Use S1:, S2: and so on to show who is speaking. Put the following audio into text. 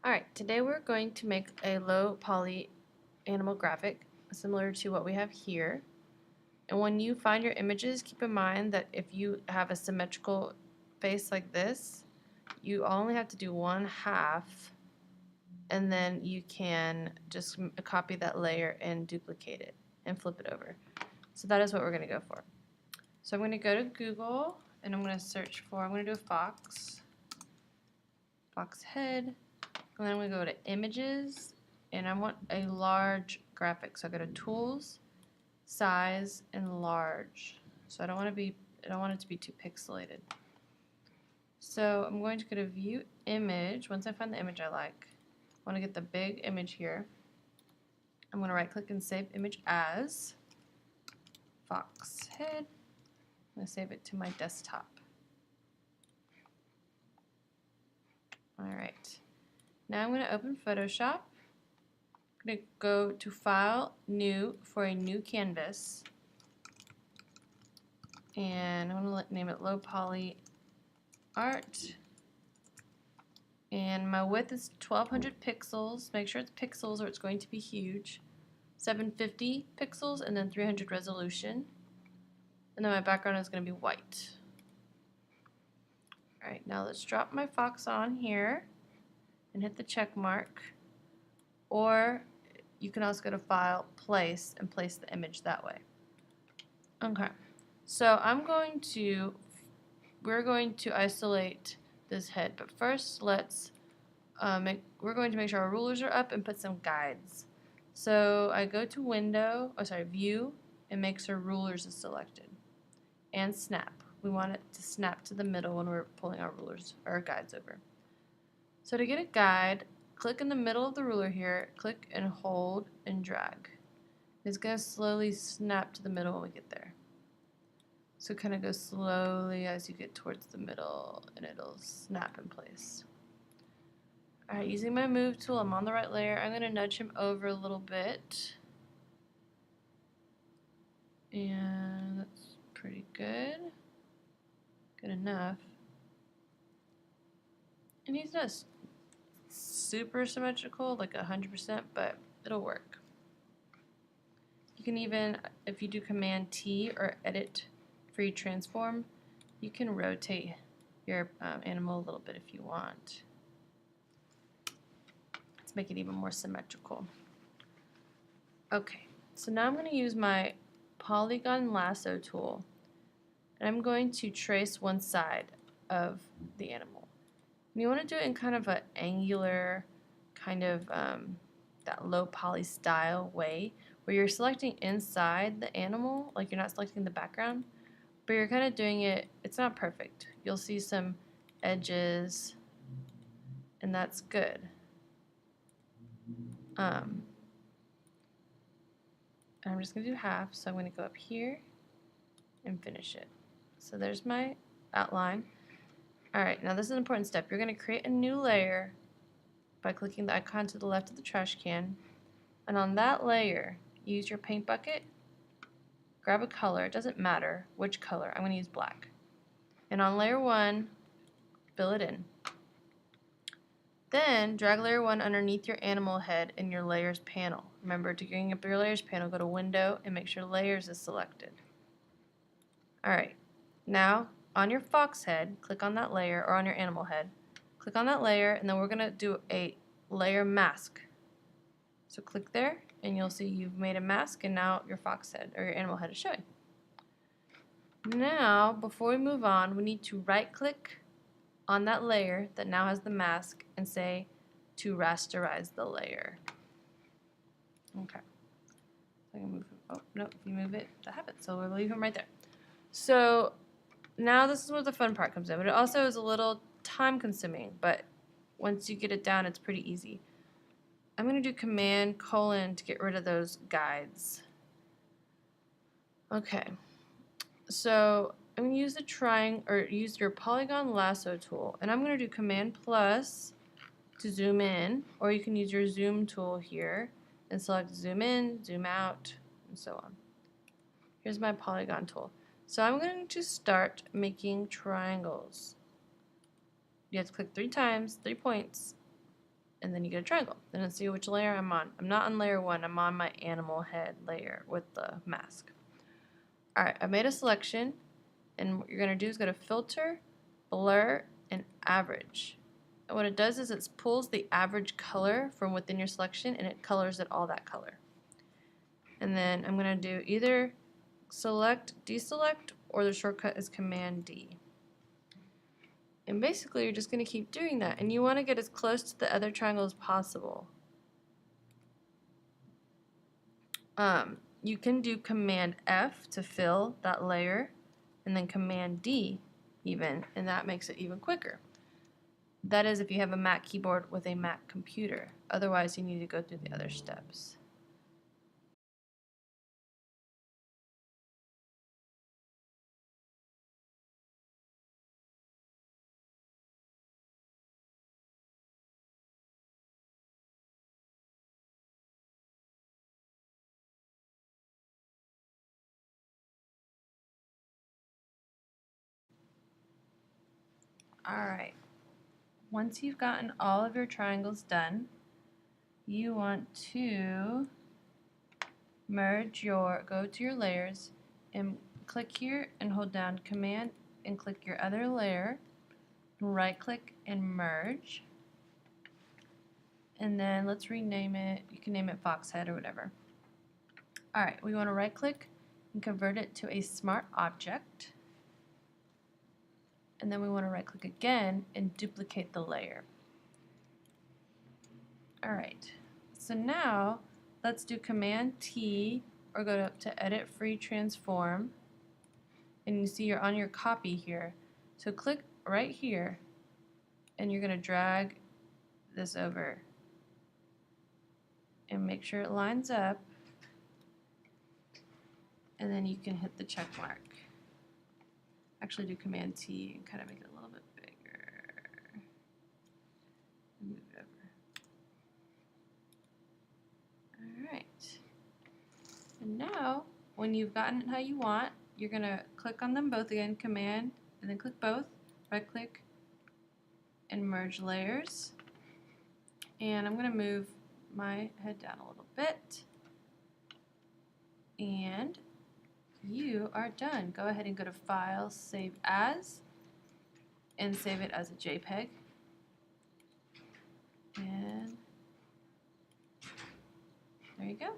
S1: Alright, today we're going to make a low poly animal graphic similar to what we have here. And when you find your images, keep in mind that if you have a symmetrical face like this, you only have to do one half and then you can just copy that layer and duplicate it and flip it over. So that is what we're going to go for. So I'm going to go to Google and I'm going to search for, I'm going to do a fox head. And then I'm going to go to images, and I want a large graphic. So I go to tools, size, and large. So I don't want it to be too pixelated. So I'm going to go to view image. Once I find the image I like, I want to get the big image here. I'm going to right click and save image as fox head. I'm going to save it to my desktop. Alright. Now I'm going to open Photoshop. I'm going to go to File, New for a new canvas. And I'm going to name it Low Poly Art. And my width is 1200 pixels. Make sure it's pixels or it's going to be huge. 750 pixels and then 300 resolution. And then my background is going to be white. Alright, now let's drop my fox on here and hit the check mark. Or you can also go to File, Place, and place the image that way. Okay, so we're going to isolate this head, but first let's we're going to make sure our rulers are up and put some guides. So I go to View, and make sure rulers is selected, and snap. We want it to snap to the middle when we're pulling our rulers or our guides over. So to get a guide, click in the middle of the ruler here, click and hold and drag. It's going to slowly snap to the middle when we get there. So kind of go slowly as you get towards the middle and it'll snap in place. Alright, using my move tool, I'm on the right layer. I'm going to nudge him over a little bit. And that's pretty good. Good enough. And he's not super symmetrical, like 100%, but it'll work. You can even, if you do Command T or Edit Free Transform, you can rotate your animal a little bit if you want. Let's make it even more symmetrical. Okay, so now I'm going to use my polygon lasso tool, and I'm going to trace one side of the animal. And you want to do it in kind of an angular, kind of that low poly style way, where you're selecting inside the animal, like you're not selecting the background, but you're kind of doing it, it's not perfect. You'll see some edges, and that's good. I'm just going to do half, so I'm going to go up here and finish it. So there's my outline. Alright, now this is an important step. You're going to create a new layer by clicking the icon to the left of the trash can. And on that layer, use your paint bucket, grab a color, it doesn't matter which color, I'm going to use black. And on layer 1, fill it in. Then drag layer 1 underneath your animal head in your layers panel. Remember, to bring up your layers panel, go to Window and make sure Layers is selected. Alright, now on your fox head, click on that layer, or on your animal head, click on that layer, and then we're going to do a layer mask. So click there, and you'll see you've made a mask, and now your fox head, or your animal head, is showing. Now, before we move on, we need to right-click on that layer that now has the mask and say to rasterize the layer. Okay. So I'm gonna move him. Oh, no, if you move it, that happens. So we'll leave him right there. So now this is where the fun part comes in, but it also is a little time consuming, but once you get it down, it's pretty easy. I'm going to do Command : to get rid of those guides. Okay, so I'm going to use use your polygon lasso tool, and I'm going to do Command+ to zoom in, or you can use your zoom tool here and select zoom in, zoom out, and so on. Here's my polygon tool. So I'm going to start making triangles. You have to click 3 times, 3 points, and then you get a triangle. Then let's see which layer I'm on. I'm not on layer 1, I'm on my animal head layer with the mask. Alright, I made a selection, and what you're going to do is go to Filter, Blur, and Average. And what it does is it pulls the average color from within your selection and it colors it all that color. And then I'm going to do either select, deselect, or the shortcut is Command D. And basically you're just going to keep doing that, and you want to get as close to the other triangle as possible. You can do Command F to fill that layer, and then Command D even, and that makes it even quicker. That is if you have a Mac keyboard with a Mac computer. Otherwise, you need to go through the other steps. Alright, once you've gotten all of your triangles done, you want to go to your layers and click here and hold down Command and click your other layer, right click and merge, and then let's rename it. You can name it Foxhead or whatever. Alright, we want to right click and convert it to a smart object, and then we want to right click again and duplicate the layer. Alright, so now let's do Command T or go up to Edit Free Transform, and you see you're on your copy here. So click right here and you're going to drag this over and make sure it lines up, and then you can hit the check mark. Actually do Command T and kind of make it a little bit bigger. Move it over. Alright. And now, when you've gotten it how you want, you're going to click on them both again, Command, and then click both, right click, and merge layers. And I'm going to move my head down a little bit. And you are done. Go ahead and go to File, Save As, and save it as a JPEG. And there you go.